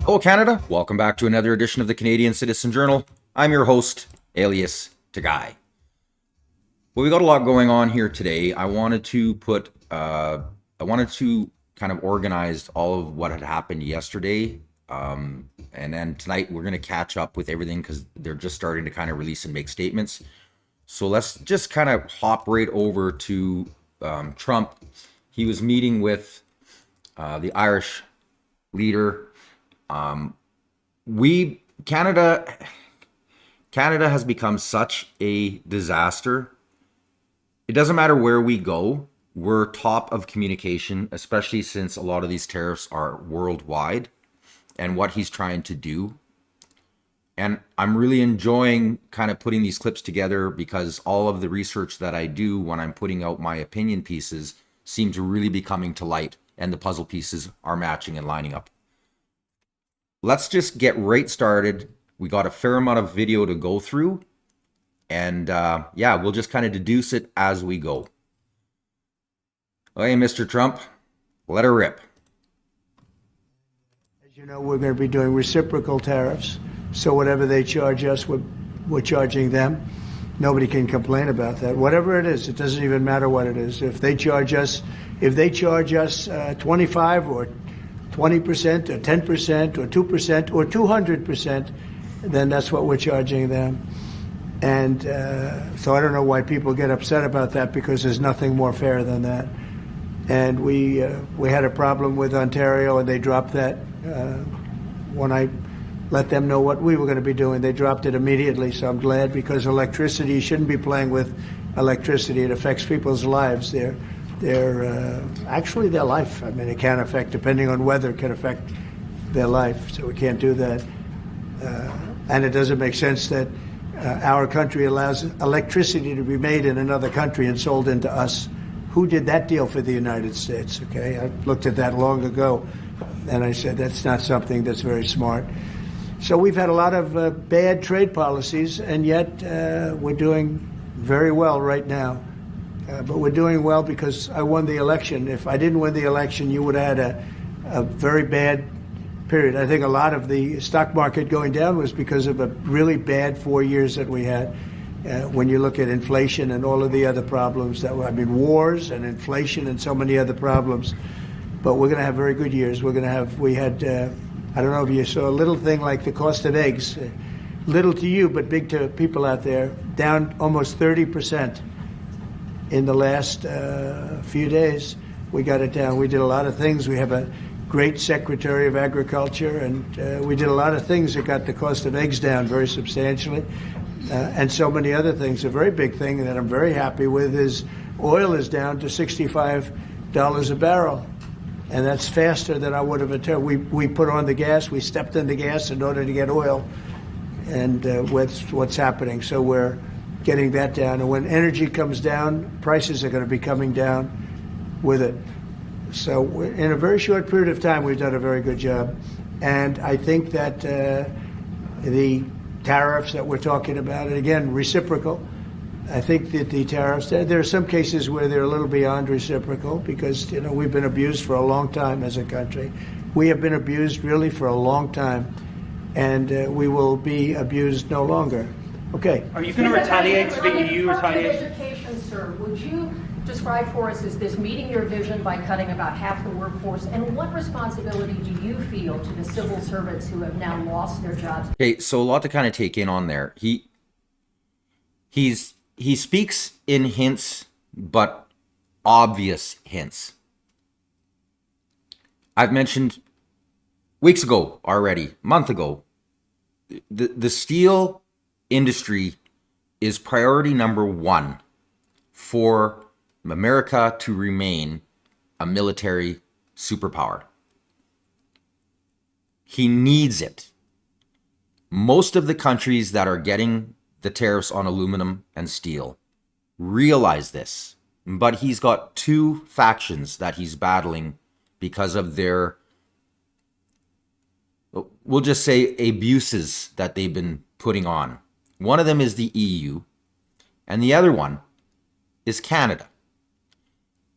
Hello, Canada. Welcome back to another edition of the Canadian Citizen Journal. I'm your host, alias Dougy. Well, we got a lot going on here today. I wanted to kind of organize all of what had happened yesterday. And then tonight we're going to catch up with everything because they're just starting to kind of release and make statements. So let's just kind of hop right over to Trump. He was meeting with the Irish leader. Canada has become such a disaster. It doesn't matter where we go, we're top of communication, especially since a lot of these tariffs are worldwide and what he's trying to do. And I'm really enjoying kind of putting these clips together because all of the research that I do when I'm putting out my opinion pieces seem to really be coming to light and the puzzle pieces are matching and lining up. Let's just get right started. We got a fair amount of video to go through. And yeah, we'll just kind of deduce it as we go. Hey, Mr. Trump, let her rip. As you know, we're going to be doing reciprocal tariffs. So whatever they charge us, we're charging them. Nobody can complain about that. Whatever it is, it doesn't even matter what it is. If they charge us 25 or 20% or 10% or 2% or 200%, then that's what we're charging them. And so I don't know why people get upset about that, because there's nothing more fair than that. And we had a problem with Ontario, and they dropped that when I let them know what we were going to be doing. They dropped it immediately, so I'm glad, because electricity, you shouldn't be playing with electricity. It affects people's lives. Actually their life. I mean, it can affect, depending on weather, it can affect their life. So we can't do that. And it doesn't make sense that our country allows electricity to be made in another country and sold into us. Who did that deal for the United States? Okay, I looked at that long ago, and I said that's not something that's very smart. So we've had a lot of bad trade policies, and yet we're doing very well right now. But we're doing well because I won the election. If I didn't win the election, you would have had a very bad period. I think a lot of the stock market going down was because of a really bad 4 years that we had. When you look at inflation and all of the other problems wars and inflation and so many other problems. But we're going to have very good years. I don't know if you saw a little thing like the cost of eggs, little to you, but big to people out there, down almost 30% in the last few days. We got it down. We did a lot of things. We have a great Secretary of Agriculture, and we did a lot of things that got the cost of eggs down very substantially, and so many other things. A very big thing that I'm very happy with is oil is down to $65 a barrel, and that's faster than I would have anticipated. We put on the gas, we stepped in the gas in order to get oil, and what's happening. So we're getting that down, and when energy comes down, prices are going to be coming down with it. So in a very short period of time, we've done a very good job. And I think that the tariffs that we're talking about, and again, reciprocal, I think that the tariffs, there are some cases where they're a little beyond reciprocal because, we've been abused for a long time as a country. We have been abused really for a long time, and we will be abused no longer. Okay. Are you going to retaliate to the EU retaliation? Education, sir, would you describe for us, is this meeting your vision by cutting about half the workforce? And what responsibility do you feel to the civil servants who have now lost their jobs? Okay, so a lot to kind of take in on there. He speaks in hints, but obvious hints. I've mentioned weeks ago already, a month ago, the steel industry is priority number one for America to remain a military superpower. He needs it. Most of the countries that are getting the tariffs on aluminum and steel realize this, but he's got two factions that he's battling because of their, we'll just say, abuses that they've been putting on. One of them is the EU, and the other one is Canada.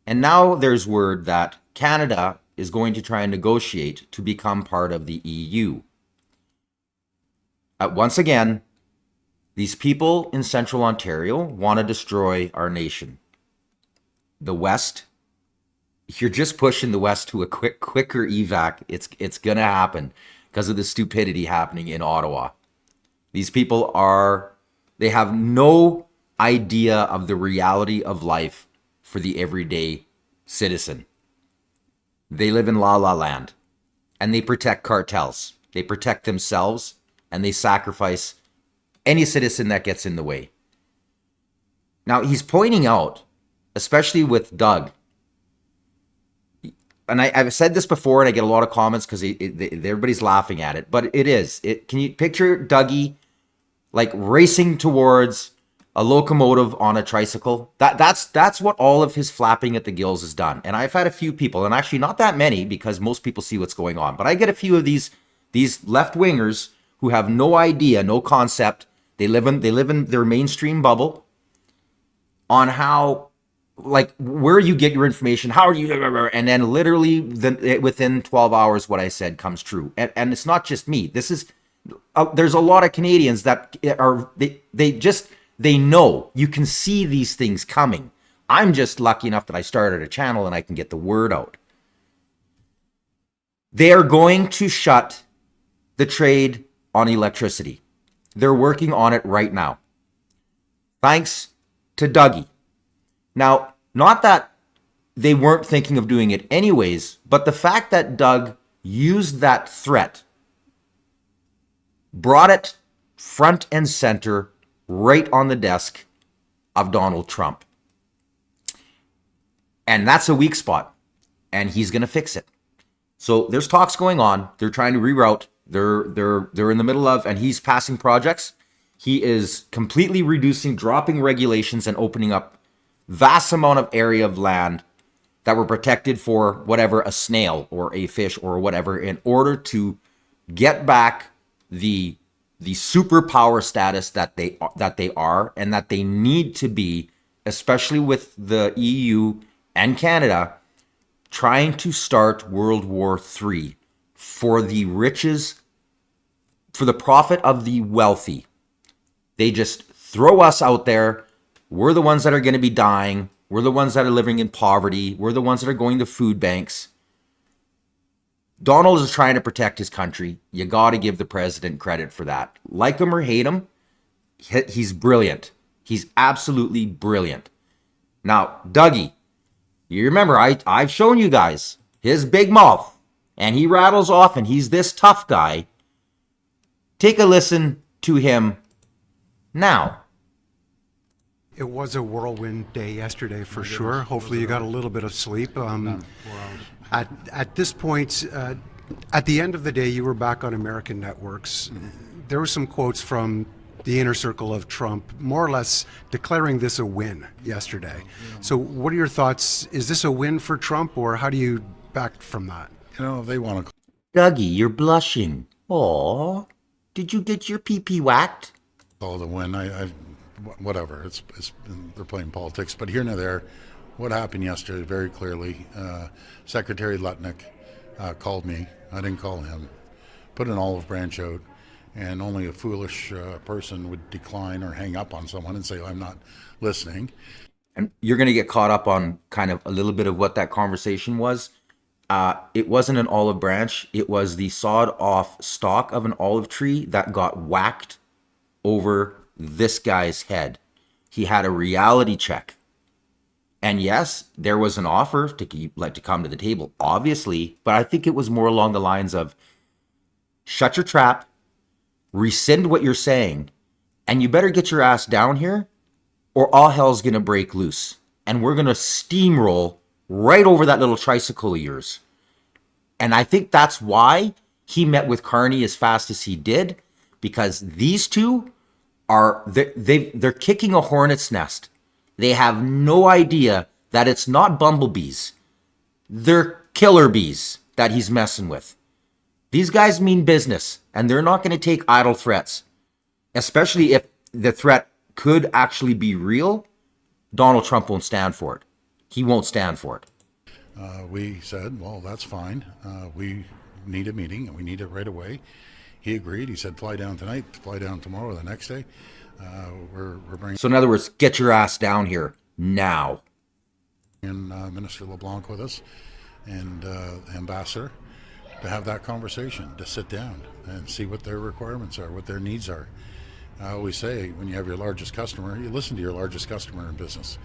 And now there's word that Canada is going to try and negotiate to become part of the EU. Once again, these people in central Ontario want to destroy our nation. The West, you're just pushing the West to a quicker evac. It's going to happen because of the stupidity happening in Ottawa. These people they have no idea of the reality of life for the everyday citizen. They live in la la land, and they protect cartels. They protect themselves, and they sacrifice any citizen that gets in the way. Now, he's pointing out, especially with Doug, and I've said this before, and I get a lot of comments because everybody's laughing at it, but it is. Can you picture Dougie like racing towards a locomotive on a tricycle? That's what all of his flapping at the gills has done. And I've had a few people, and actually not that many because most people see what's going on, but I get a few of these left-wingers who have no idea, no concept. They live in their mainstream bubble on how, like, where you get your information, how are you, and then literally within 12 hours what I said comes true. And it's not just me. This is there's a lot of Canadians that are they know. You can see these things coming. I'm just lucky enough that I started a channel and I can get the word out. They are going to shut the trade on electricity. They're working on it right now. Thanks to Dougie. Now, not that they weren't thinking of doing it anyways, but the fact that Doug used that threat, brought it front and center right on the desk of Donald Trump. And that's a weak spot, and he's going to fix it. So there's talks going on. They're trying to reroute. They're in the middle of, and he's passing projects. He is completely reducing, dropping regulations and opening up vast amount of area of land that were protected for whatever, a snail or a fish or whatever, in order to get back the superpower status that they are and that they need to be, especially with the EU and Canada trying to start World War III for the riches, for the profit of the wealthy. They just throw us out there. We're the ones that are going to be dying. We're the ones that are living in poverty. We're the ones that are going to food banks. Donald is trying to protect his country. You got to give the president credit for that. Like him or hate him, he's brilliant. He's absolutely brilliant. Now, Dougie, you remember I've shown you guys his big mouth, and he rattles off, and he's this tough guy. Take a listen to him now. It was a whirlwind day yesterday for sure. Hopefully you got a little bit of sleep. At this point, at the end of the day, you were back on American networks. There were some quotes from the inner circle of Trump, more or less declaring this a win yesterday. So what are your thoughts? Is this a win for Trump, or how do you back from that? You know, they want to. Dougie, you're blushing. Aw, did you get your pee-pee whacked? Call it a win. Whatever. It's they're playing politics. But here and there, what happened yesterday very clearly. Secretary Lutnik called me. I didn't call him. Put an olive branch out, and only a foolish person would decline or hang up on someone and say, "I'm not listening." And you're going to get caught up on kind of a little bit of what that conversation was. It wasn't an olive branch. It was the sawed-off stalk of an olive tree that got whacked over this guy's head. He had a reality check. And yes, there was an offer to come to the table, obviously, but I think it was more along the lines of shut your trap, rescind what you're saying, and you better get your ass down here or all hell's going to break loose. And we're going to steamroll right over that little tricycle of yours. And I think that's why he met with Carney as fast as he did, because these two they're kicking a hornet's nest. They have no idea that it's not bumblebees. They're killer bees that he's messing with. These guys mean business, and they're not going to take idle threats, especially if the threat could actually be real. Donald Trump won't stand for it. He won't stand for it. We said, well, that's fine. We need a meeting and we need it right away. He agreed. He said, fly down tonight, fly down tomorrow, the next day. We're bringing So in other words, get your ass down here now. Minister LeBlanc with us and Ambassador to have that conversation, to sit down and see what their requirements are, what their needs are. I always say, when you have your largest customer, you listen to your largest customer in business.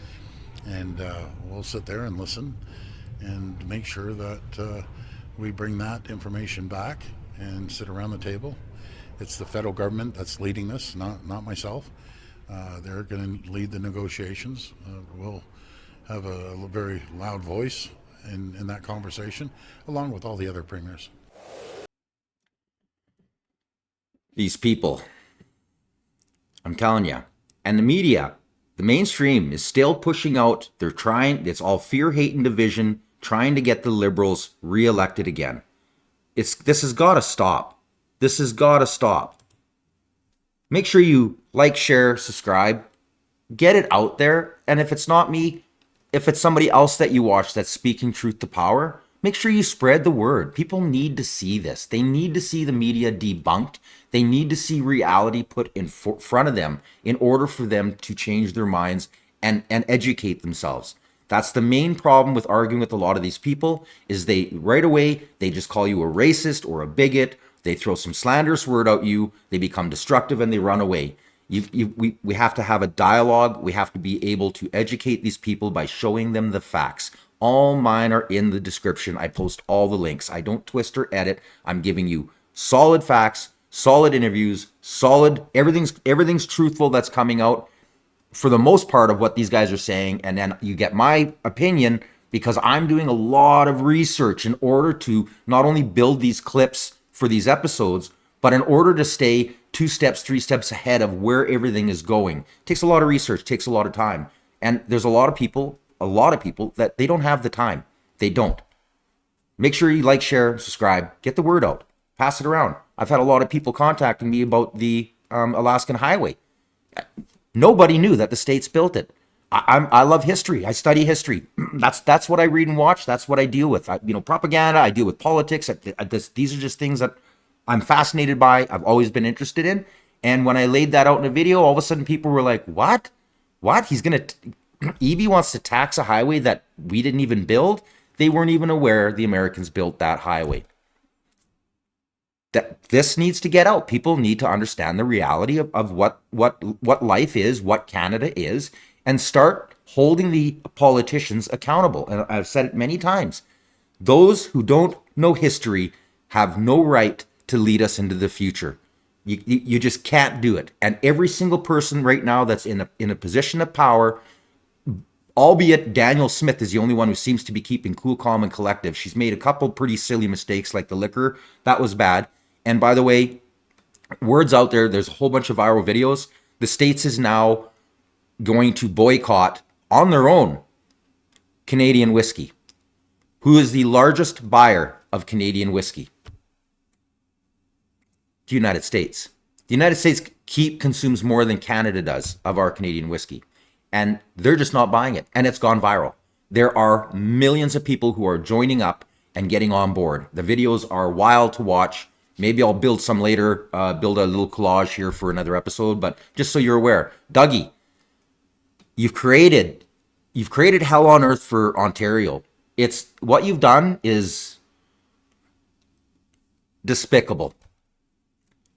And we'll sit there and listen and make sure that we bring that information back and sit around the table. It's the federal government that's leading this, not myself. They're going to lead the negotiations. We'll have a very loud voice in that conversation, along with all the other premiers. These people, I'm telling you, and the media, the mainstream is still pushing out. They're trying, it's all fear, hate, and division, trying to get the Liberals reelected again. This has got to stop. This has got to stop. Make sure you like, share, subscribe, get it out there. And if it's not me, if it's somebody else that you watch that's speaking truth to power, make sure you spread the word. People need to see this. They need to see the media debunked. They need to see reality put in front of them in order for them to change their minds and educate themselves. That's the main problem with arguing with a lot of these people, is they right away, they just call you a racist or a bigot. They throw some slanderous word at you. They become destructive and they run away. We have to have a dialogue. We have to be able to educate these people by showing them the facts. All mine are in the description. I post all the links. I don't twist or edit. I'm giving you solid facts, solid interviews, solid, everything's truthful that's coming out for the most part of what these guys are saying. And then you get my opinion because I'm doing a lot of research in order to not only build these clips for these episodes, but in order to stay 2 steps, 3 steps ahead of where everything is going. It takes a lot of research, takes a lot of time. And there's a lot of people that they don't have the time. They don't. Make sure you like, share, subscribe, get the word out, pass it around. I've had a lot of people contacting me about the Alaskan Highway. Nobody knew that the states built it. I love history. I study history. That's what I read and watch. That's what I deal with. Propaganda. I deal with politics. These are just things that I'm fascinated by. I've always been interested in. And when I laid that out in a video, all of a sudden people were like, "What? What? EB wants to tax a highway that we didn't even build?" They weren't even aware the Americans built that highway. That this needs to get out. People need to understand the reality of what life is, what Canada is, and start holding the politicians accountable. And I've said it many times. Those who don't know history have no right to lead us into the future. You just can't do it. And every single person right now that's in a position of power, albeit Daniel Smith is the only one who seems to be keeping cool, calm, and collective. She's made a couple pretty silly mistakes, like the liquor. That was bad. And by the way, word's out there, there's a whole bunch of viral videos. The States is now going to boycott on their own Canadian whiskey. Who is the largest buyer of Canadian whiskey? The United States. The United States consumes more than Canada does of our Canadian whiskey. And they're just not buying it. And it's gone viral. There are millions of people who are joining up and getting on board. The videos are wild to watch. Maybe I'll build some later, build a little collage here for another episode. But just so you're aware, Dougy, you've created hell on earth for Ontario. It's what you've done is despicable.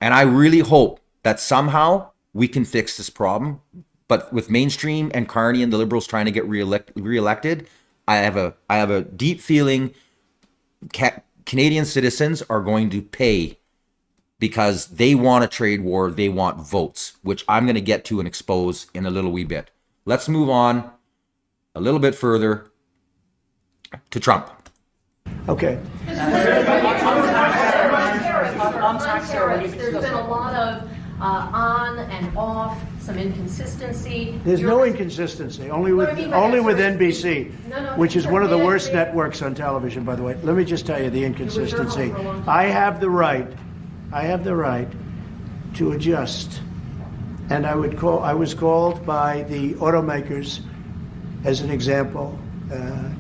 And I really hope that somehow we can fix this problem. But with mainstream and Carney and the Liberals trying to get reelected, I have a deep feeling Canadian citizens are going to pay because they want a trade war. They want votes, which I'm going to get to and expose in a little wee bit. Let's move on a little bit further to Trump. Okay. There's been a lot of on and off, some inconsistency. There's no inconsistency, only with NBC, which is one of the worst networks on television, by the way. Let me just tell you the inconsistency. I have the right to adjust. And I was called by the automakers as an example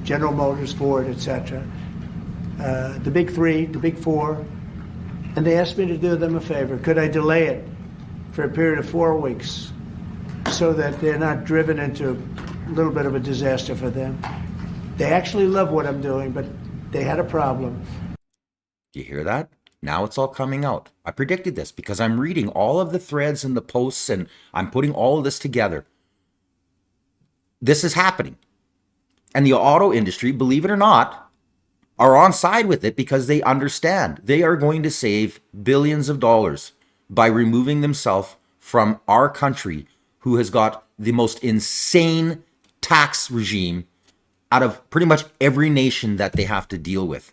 General Motors, Ford, etc. The big three, the big four, and they asked me to do them a favor. Could I delay it for a period of 4 weeks so that they're not driven into a little bit of a disaster for them? They actually love what I'm doing, but they had a problem. Do you hear that? Now it's all coming out. I predicted this because I'm reading all of the threads and the posts and I'm putting all of this together. This is happening. And the auto industry, believe it or not, are on side with it because they understand they are going to save billions of dollars by removing themselves from our country, who has got the most insane tax regime out of pretty much every nation that they have to deal with.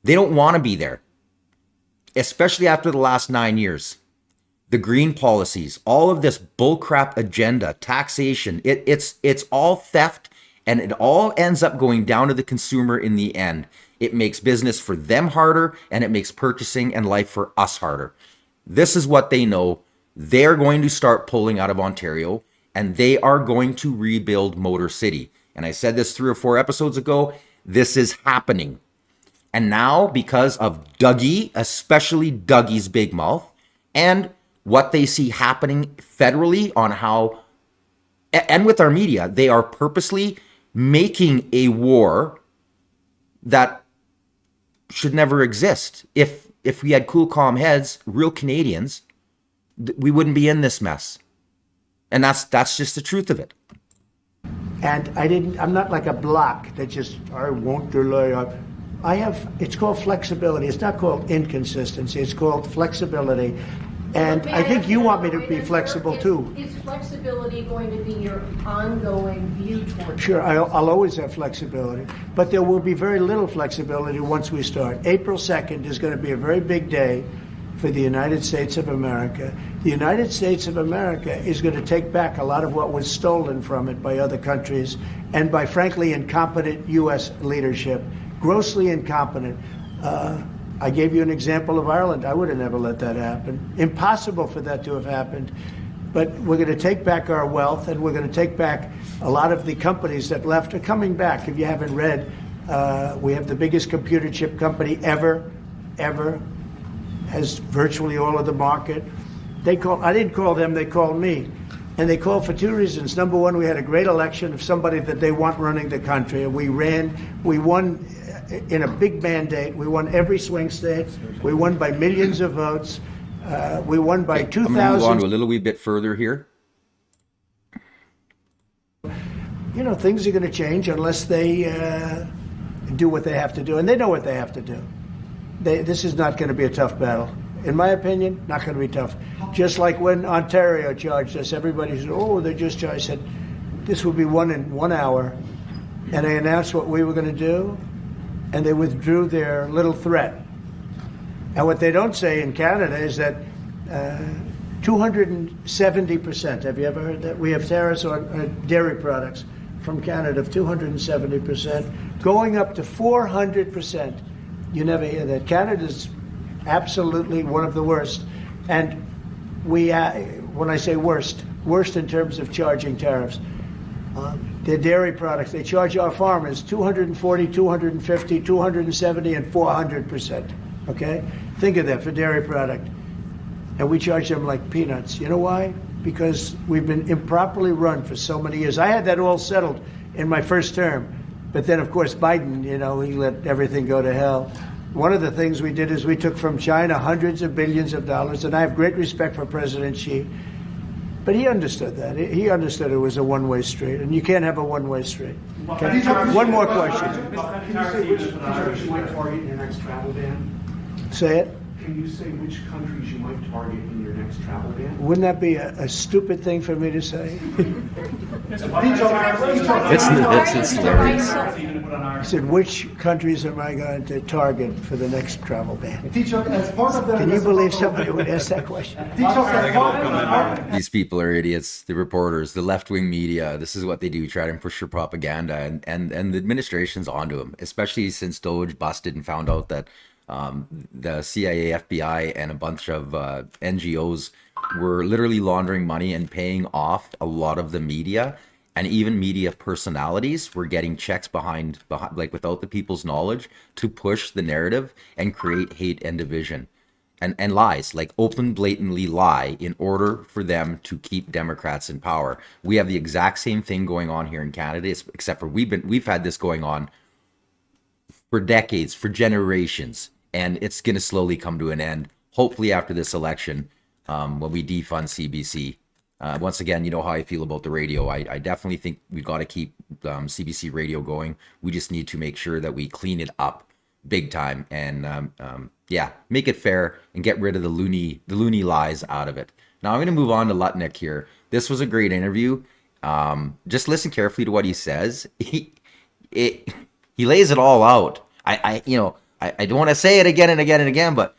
They don't want to be there, especially after the last 9 years. The green policies, all of this bullcrap agenda, taxation, it's all theft, and it all ends up going down to the consumer in the end. It makes business for them harder, and it makes purchasing and life for us harder. This is what they know. They're going to start pulling out of Ontario, and they are going to rebuild Motor City. And I said this 3 or 4 episodes ago, this is happening. And now, because of Dougy, especially Dougy's big mouth, and what they see happening federally on how, and with our media, they are purposely making a war that should never exist. If we had cool, calm heads, real Canadians, we wouldn't be in this mess. And that's just the truth of it. And I'm not like a block that just, I won't delay. It's called flexibility. It's not called inconsistency. It's called flexibility. And I think you want me to be flexible too. Is flexibility going to be your ongoing view toward? Sure, I'll always have flexibility, but there will be very little flexibility once we start. April 2nd is going to be a very big day for the United States of America. The United States of America is going to take back a lot of what was stolen from it by other countries and by, frankly, incompetent U.S. leadership, grossly incompetent. I gave you an example of Ireland. I would have never let that happen. Impossible for that to have happened. But we're going to take back our wealth, and we're going to take back a lot of the companies that left are coming back. If you haven't read, we have the biggest computer chip company ever, has virtually all of the market. I didn't call them, they called me. And they called for 2 reasons. Number one, we had a great election of somebody that they want running the country. And we won in a big mandate. We won every swing state. We won by millions of votes. We won by 2,000. I'm going to move on to a little wee bit further here. You know, things are going to change unless they do what they have to do. And they know what they have to do. This is not going to be a tough battle. In my opinion, not going to be tough. Just like when Ontario charged us, everybody said, oh, they just charged. I said, this will be won in 1 hour. And they announced what we were going to do, and they withdrew their little threat. And what they don't say in Canada is that 270%, have you ever heard that? We have tariffs on dairy products from Canada of 270%, going up to 400%. You never hear that. Canada's absolutely one of the worst. And when I say worst in terms of charging tariffs. Their dairy products, they charge our farmers 240, 250, 270, and 400%. Okay? Think of that for dairy product. And we charge them like peanuts. You know why? Because we've been improperly run for so many years. I had that all settled in my first term. But then, of course, Biden, he let everything go to hell. One of the things we did is we took from China hundreds of billions of dollars, and I have great respect for President Xi. But he understood that. He understood it was a one-way street, and you can't have a one-way street. Okay? One more question. Can you say which countries you might target in your next travel ban? Say it. Can you say which countries you might target in your next travel ban? Wouldn't that be a stupid thing for me to say? It's hilarious. I said, which countries am I going to target for the next travel ban? Can you believe somebody would ask that question? These people are idiots. The reporters, the left-wing media. This is what they do, try to push their propaganda, and the administration's onto them, especially since Doge busted and found out that the CIA, FBI, and a bunch of NGOs were literally laundering money and paying off a lot of the media and even media personalities were getting checks behind like without the people's knowledge to push the narrative and create hate and division and lies, like open blatantly lie in order for them to keep Democrats in power. We have the exact same thing going on here in Canada, except for we've had this going on for decades, for generations, and it's going to slowly come to an end, hopefully after this election, when we defund CBC. Once again, you know how I feel about the radio. I definitely think we've got to keep CBC radio going. We just need to make sure that we clean it up big time and yeah, make it fair and get rid of the loony lies out of it. Now I'm going to move on to Lutnik here. This was a great interview. Just listen carefully to what he says. He lays it all out. I don't want to say it again and again and again, but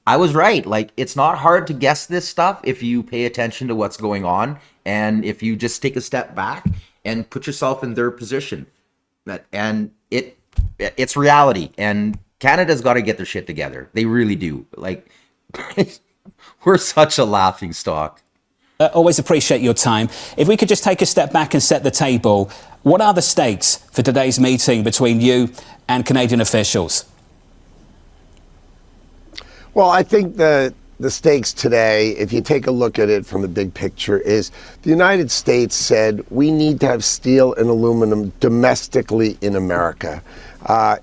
I was right. Like, it's not hard to guess this stuff if you pay attention to what's going on and if you just take a step back and put yourself in their position. And it's reality. And Canada's got to get their shit together. They really do. Like, we're such a laughing stock. Always appreciate your time. If we could just take a step back and set the table, what are the stakes for today's meeting between you and Canadian officials? Well, I think the stakes today, if you take a look at it from the big picture, is the United States said we need to have steel and aluminum domestically in America.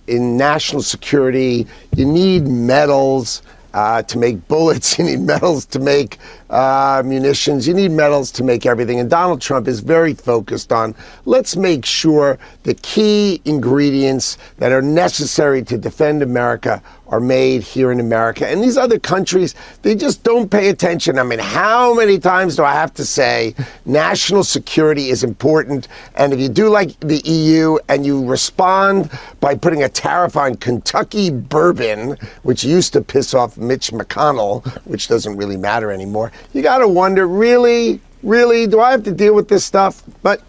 In national security, you need metals to make bullets, you need metals to make munitions, you need metals to make everything. And Donald Trump is very focused on, let's make sure the key ingredients that are necessary to defend America are made here in America. And these other countries, they just don't pay attention. I mean, how many times do I have to say national security is important? And if you do like the EU and you respond by putting a tariff on Kentucky bourbon, which used to piss off Mitch McConnell, which doesn't really matter anymore, you got to wonder, really, do I have to deal with this stuff? But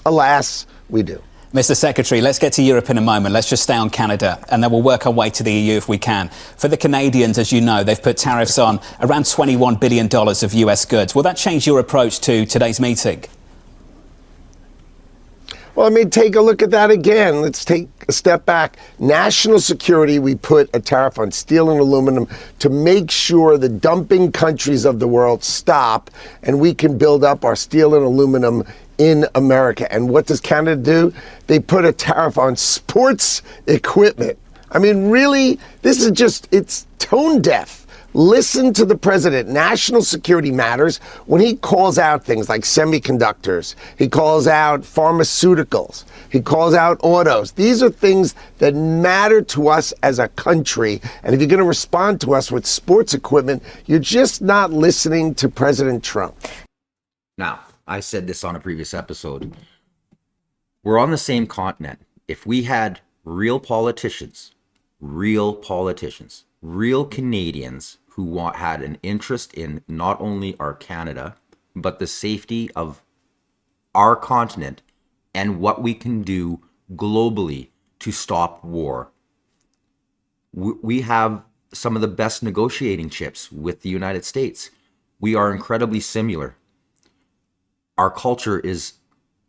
alas, we do. Mr. Secretary, let's get to Europe in a moment. Let's just stay on Canada, and then we'll work our way to the EU if we can. For the Canadians, as you know, they've put tariffs on around $21 billion of US goods. Will that change your approach to today's meeting? Well, I mean, take a look at that again. Let's take a step back. National security, we put a tariff on steel and aluminum to make sure the dumping countries of the world stop and we can build up our steel and aluminum in America. And what does Canada do? They put a tariff on sports equipment. I mean, really, this is just, it's tone deaf. Listen to the president. National security matters when he calls out things like semiconductors. He calls out pharmaceuticals. He calls out autos. These are things that matter to us as a country. And if you're going to respond to us with sports equipment, you're just not listening to President Trump. Now, I said this on a previous episode. We're on the same continent. If we had real politicians, real Canadians who had an interest in not only our Canada, but the safety of our continent and what we can do globally to stop war. We have some of the best negotiating chips with the United States. We are incredibly similar. Our culture is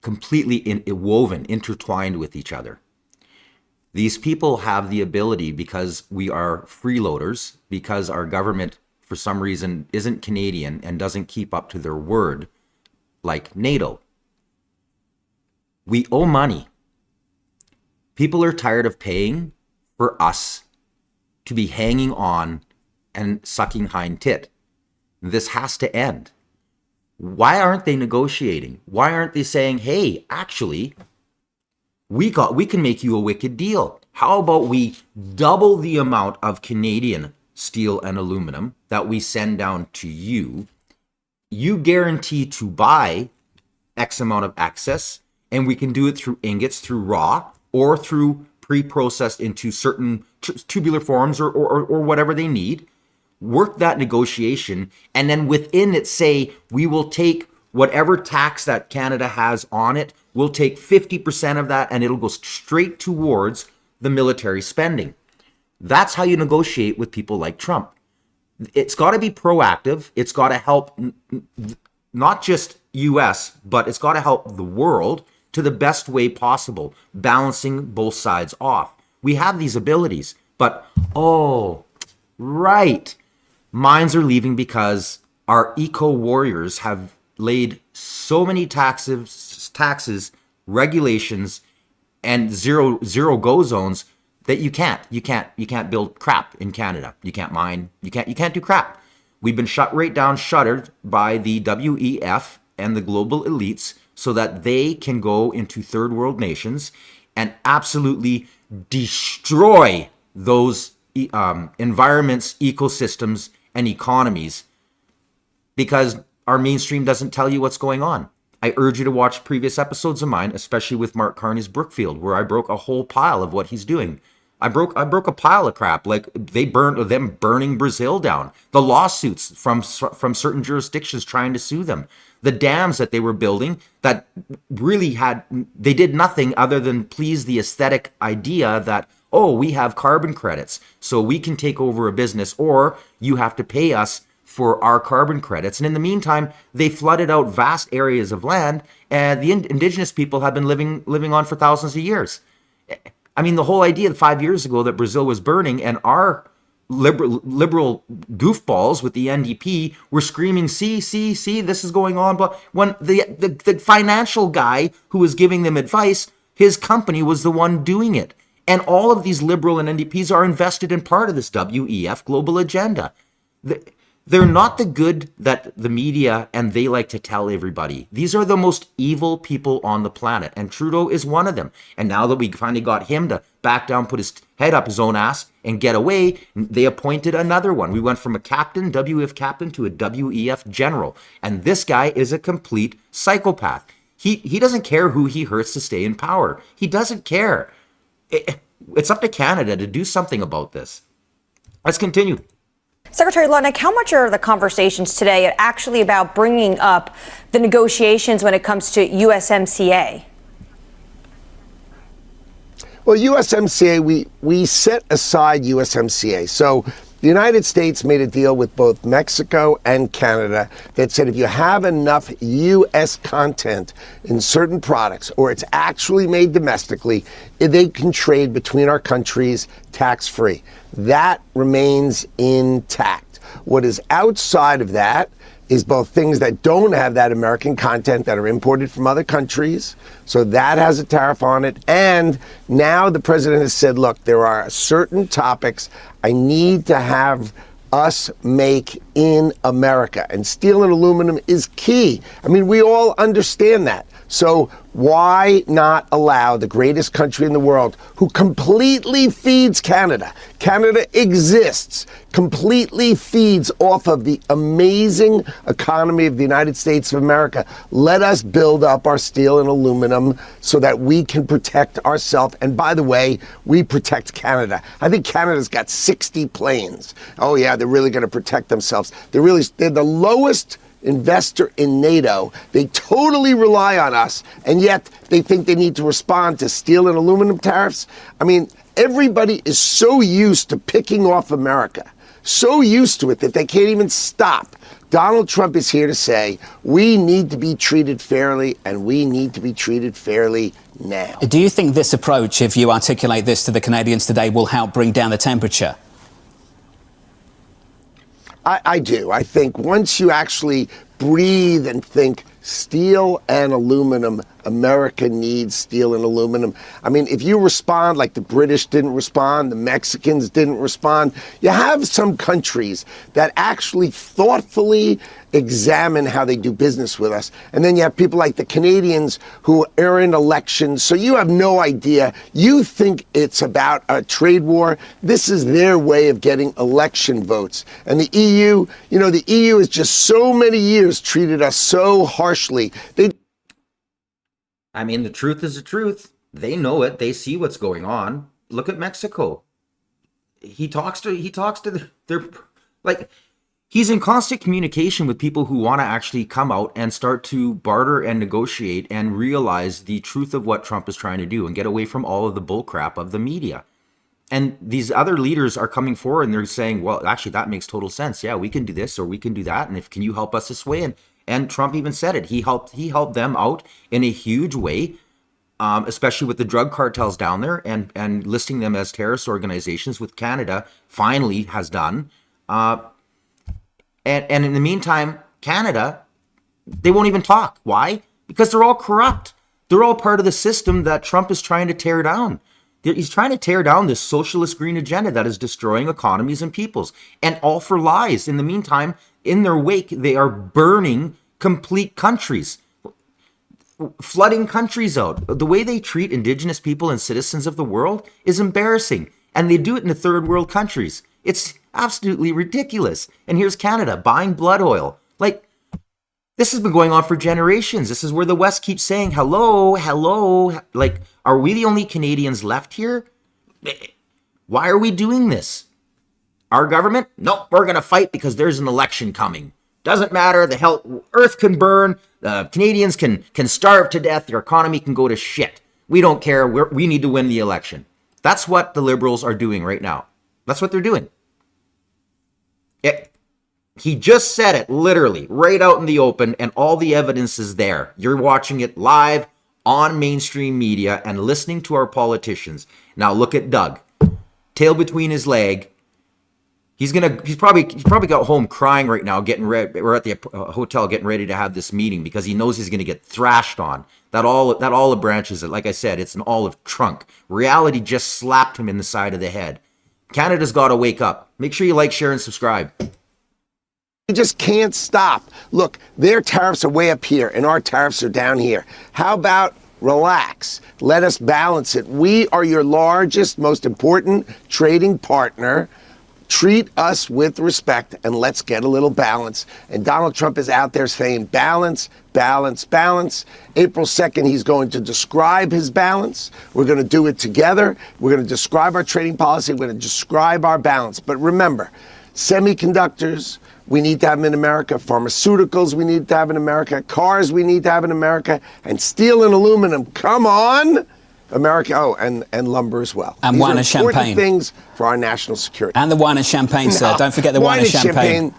completely intertwined with each other. These people have the ability, because we are freeloaders, because our government, for some reason, isn't Canadian and doesn't keep up to their word, like NATO. We owe money. People are tired of paying for us to be hanging on and sucking hind tit. This has to end. Why aren't they negotiating? Why aren't they saying, hey, actually, we can make you a wicked deal. How about we double the amount of Canadian steel and aluminum that we send down to you? You guarantee to buy X amount of excess, and we can do it through ingots, through raw, or through pre-processed into certain tubular forms or whatever they need. Work that negotiation, and then within it say, we will take whatever tax that Canada has on it, we'll take 50% of that and it'll go straight towards the military spending. That's how you negotiate with people like Trump. It's got to be proactive. It's got to help not just US, but it's got to help the world to the best way possible, balancing both sides off. We have these abilities, but oh, right. Minds are leaving because our eco warriors have laid so many taxes, regulations, and zero go zones that you can't build crap in Canada. You can't mine. You can't do crap. We've been shuttered by the WEF and the global elites so that they can go into third world nations and absolutely destroy those environments, ecosystems, and economies because our mainstream doesn't tell you what's going on. I urge you to watch previous episodes of mine, especially with Mark Carney's Brookfield, where I broke a whole pile of what he's doing. I broke a pile of crap, like them burning Brazil down, the lawsuits from certain jurisdictions trying to sue them, the dams that they were building that really they did nothing other than please the aesthetic idea that, oh, we have carbon credits, so we can take over a business, or you have to pay us for our carbon credits. And in the meantime, they flooded out vast areas of land, and the indigenous people have been living on for thousands of years. I mean, the whole idea 5 years ago that Brazil was burning and our liberal goofballs with the NDP were screaming, see, this is going on. But when the financial guy who was giving them advice, his company was the one doing it. And all of these liberal and NDPs are invested in part of this WEF global agenda. They're not the good that the media and they like to tell everybody. These are the most evil people on the planet, and Trudeau is one of them. And now that we finally got him to back down, put his head up his own ass, and get away, they appointed another one. We went from a captain, WEF captain, to a WEF general. And this guy is a complete psychopath. He doesn't care who he hurts to stay in power. He doesn't care. It's up to Canada to do something about this. Let's continue. Secretary Lutnik, how much are the conversations today actually about bringing up the negotiations when it comes to USMCA? Well, USMCA, we set aside USMCA. So the United States made a deal with both Mexico and Canada that said if you have enough U.S. content in certain products, or it's actually made domestically, they can trade between our countries tax-free. That remains intact. What is outside of that is both things that don't have that American content that are imported from other countries. So that has a tariff on it. And now the president has said, look, there are certain topics I need to have us make in America. And steel and aluminum is key. I mean, we all understand that. So why not allow the greatest country in the world, who completely feeds Canada? Canada exists, completely feeds off of the amazing economy of the United States of America. Let us build up our steel and aluminum so that we can protect ourselves. And by the way, we protect Canada. I think Canada's got 60 planes. Oh yeah, they're really going to protect themselves. They're the lowest investor in NATO. They totally rely on us, and yet they think they need to respond to steel and aluminum tariffs. I mean, everybody is so used to picking off America, so used to it that they can't even stop. Donald Trump is here to say we need to be treated fairly, and we need to be treated fairly now. Do you think this approach, if you articulate this to the Canadians today, will help bring down the temperature? I do. I think once you actually breathe and think steel and aluminum, America needs steel and aluminum. I mean, if you respond like the British didn't respond, the Mexicans didn't respond, you have some countries that actually thoughtfully examine how they do business with us. And then you have people like the Canadians who are in elections, so you have no idea. You think it's about a trade war. This is their way of getting election votes. And the EU, the EU has just so many years treated us so harshly. I mean, the truth is the truth. They know it. They see what's going on. Look at Mexico. He talks to their like, he's in constant communication with people who want to actually come out and start to barter and negotiate and realize the truth of what Trump is trying to do and get away from all of the bullcrap of the media. And these other leaders are coming forward and they're saying, well, actually, that makes total sense. Yeah, we can do this or we can do that. And can you help us this way? And Trump even said it. He helped them out in a huge way, especially with the drug cartels down there and listing them as terrorist organizations, with Canada finally has done. And in the meantime, Canada, they won't even talk. Why? Because they're all corrupt. They're all part of the system that Trump is trying to tear down. He's trying to tear down this socialist green agenda that is destroying economies and peoples, and all for lies. In the meantime, in their wake, they are burning complete countries, flooding countries out. The way they treat Indigenous people and citizens of the world is embarrassing, and they do it in the third world countries. It's absolutely ridiculous. And here's Canada buying blood oil. Like, this has been going on for generations. This is where the West keeps saying, hello, hello. Like, are we the only Canadians left here? Why are we doing this? Our government? Nope, we're going to fight because there's an election coming. Doesn't matter. The earth can burn. Canadians can starve to death. Your economy can go to shit. We don't care. We need to win the election. That's what the Liberals are doing right now. That's what they're doing. He just said it literally right out in the open, and all the evidence is there. You're watching it live on mainstream media and listening to our politicians. Now look at Doug, tail between his leg. He's probably got home crying right now, getting ready. We're at the hotel getting ready to have this meeting because he knows he's going to get thrashed on. That olive branch is, like I said, it's an olive trunk. Reality just slapped him in the side of the head. Canada's got to wake up. Make sure you like, share, and subscribe. You just can't stop. Look, their tariffs are way up here and our tariffs are down here. How about relax? Let us balance it. We are your largest, most important trading partner. Treat us with respect and let's get a little balance. And Donald Trump is out there saying balance, balance, balance. April 2nd, he's going to describe his balance. We're going to do it together. We're going to describe our trading policy. We're going to describe our balance. But remember, semiconductors, we need to have them in America. Pharmaceuticals, we need to have in America. Cars, we need to have in America. And steel and aluminum, come on, America. Oh, and lumber as well. And These wine are and important champagne. things for our national security. And the wine and champagne, sir. No, Don't forget the wine and champagne.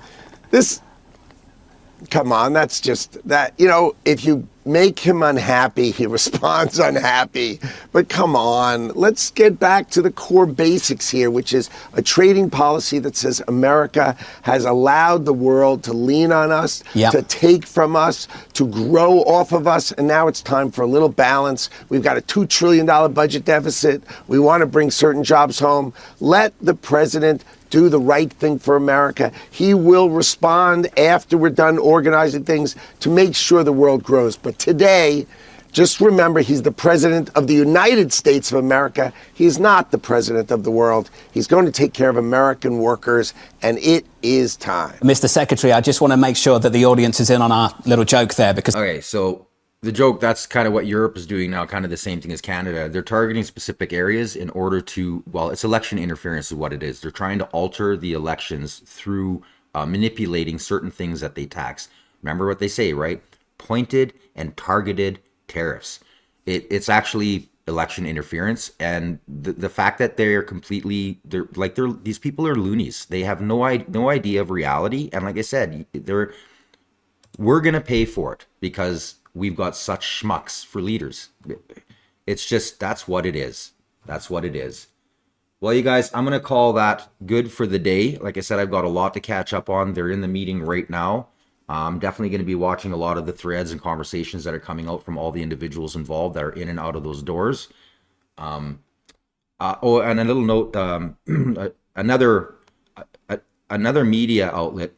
Come on, that's just that. If you make him unhappy, he responds unhappy. But come on, let's get back to the core basics here, which is a trading policy that says America has allowed the world to lean on us, to take from us, to grow off of us. And now it's time for a little balance. We've got a $2 trillion budget deficit. We want to bring certain jobs home. Let the president do the right thing for America. He will respond after we're done organizing things to make sure the world grows. But today, just remember, he's the president of the United States of America. He's not the president of the world. He's going to take care of American workers, and it is time. Mr. Secretary, I just want to make sure that the audience is in on our little joke there because... Okay, so the joke, that's kind of what Europe is doing now, kind of the same thing as Canada. They're targeting specific areas in order to, well, it's election interference is what it is. They're trying to alter the elections through manipulating certain things that they tax. Remember what they say, right? Pointed and targeted tariffs. It's actually election interference, and the fact that they're these people are loonies. They have no idea of reality, and like I said, we're gonna pay for it because we've got such schmucks for leaders. It's just, that's what it is. That's what it is. Well, you guys, I'm going to call that good for the day. Like I said, I've got a lot to catch up on. They're in the meeting right now. I'm definitely going to be watching a lot of the threads and conversations that are coming out from all the individuals involved that are in and out of those doors. And a little note, another media outlet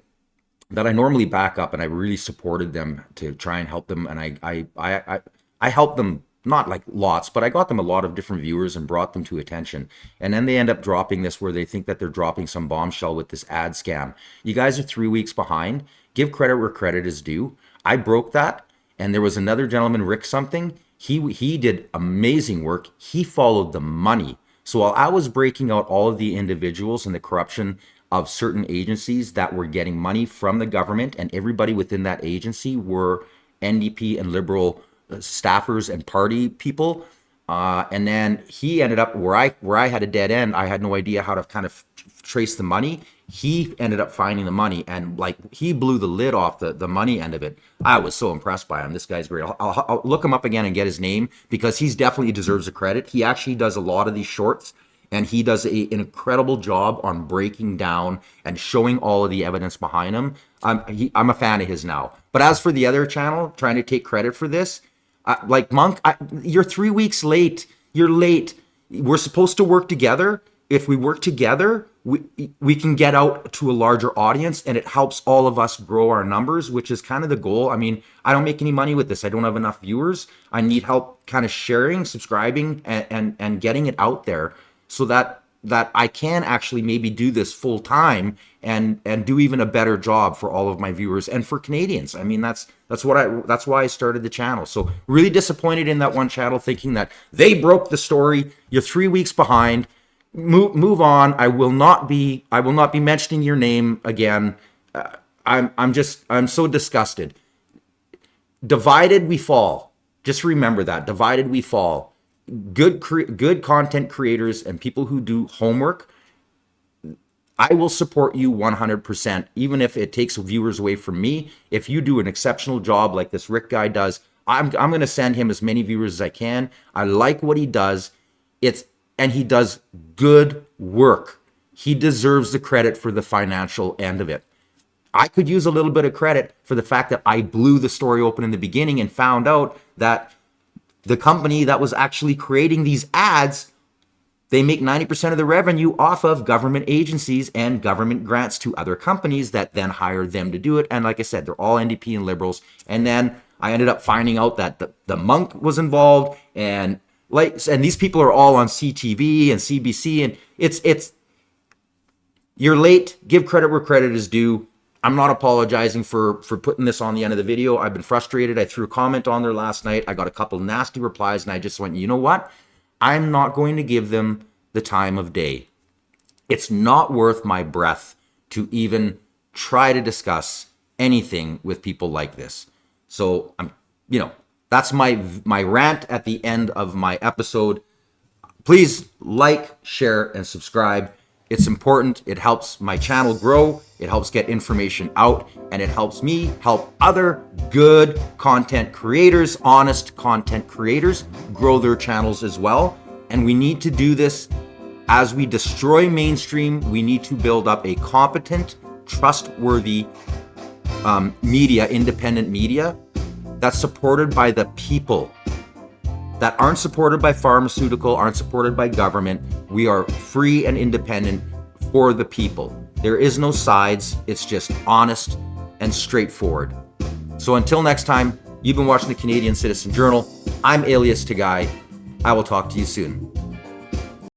that I normally back up, and I really supported them to try and help them. And I helped them, not like lots, but I got them a lot of different viewers and brought them to attention. And then they end up dropping this where they think that they're dropping some bombshell with this ad scam. You guys are 3 weeks behind. Give credit where credit is due. I broke that. And there was another gentleman, Rick something. He did amazing work. He followed the money. So while I was breaking out all of the individuals and the corruption of certain agencies that were getting money from the government, and everybody within that agency were NDP and Liberal staffers and party people, And then he ended up where I had a dead end. I had no idea how to kind of trace the money. He ended up finding the money, and like he blew the lid off the money end of it. I was so impressed by him. This guy's great. I'll look him up again and get his name, because he's definitely deserves the credit. He actually does a lot of these shorts, and he does an incredible job on breaking down and showing all of the evidence behind him. I'm a fan of his now. But as for the other channel trying to take credit for this, like Monk, you're 3 weeks late. You're late. We're supposed to work together. If we work together, we can get out to a larger audience, and it helps all of us grow our numbers, which is kind of the goal. I mean, I don't make any money with this. I don't have enough viewers. I need help kind of sharing, subscribing, and getting it out there, so that I can actually maybe do this full time and do even a better job for all of my viewers and for Canadians. I mean, that's why I started the channel. So really disappointed in that one channel, thinking that they broke the story. You're 3 weeks behind. Move on. I will not be mentioning your name again. I'm so disgusted. Divided we fall. Just remember that. Divided we fall. Good content creators and people who do homework, I will support you 100%, even if it takes viewers away from me. If you do an exceptional job like this Rick guy does, I'm going to send him as many viewers as I can. I like what he does. And he does good work. He deserves the credit for the financial end of it. I could use a little bit of credit for the fact that I blew the story open in the beginning and found out that the company that was actually creating these ads, they make 90% of the revenue off of government agencies and government grants to other companies that then hire them to do it. And like I said, they're all NDP and Liberals. And then I ended up finding out that the Monk was involved, and these people are all on CTV and CBC, and it's you're late. Give credit where credit is due. I'm not apologizing for putting this on the end of the video. I've been frustrated. I threw a comment on there last night. I got a couple nasty replies, and I just went, you know what? I'm not going to give them the time of day. It's not worth my breath to even try to discuss anything with people like this. So that's my rant at the end of my episode. Please like, share, and subscribe. It's important. It helps my channel grow. It helps get information out, and it helps me help other good content creators, honest content creators, grow their channels as well. And we need to do this as we destroy mainstream. We need to build up a competent, trustworthy media, independent media that's supported by the people, that aren't supported by pharmaceutical, aren't supported by government. We are free and independent for the people. There is no sides. It's just honest and straightforward. So until next time, you've been watching the Canadian Citizen Journal. I'm Alias Tagai. I will talk to you soon.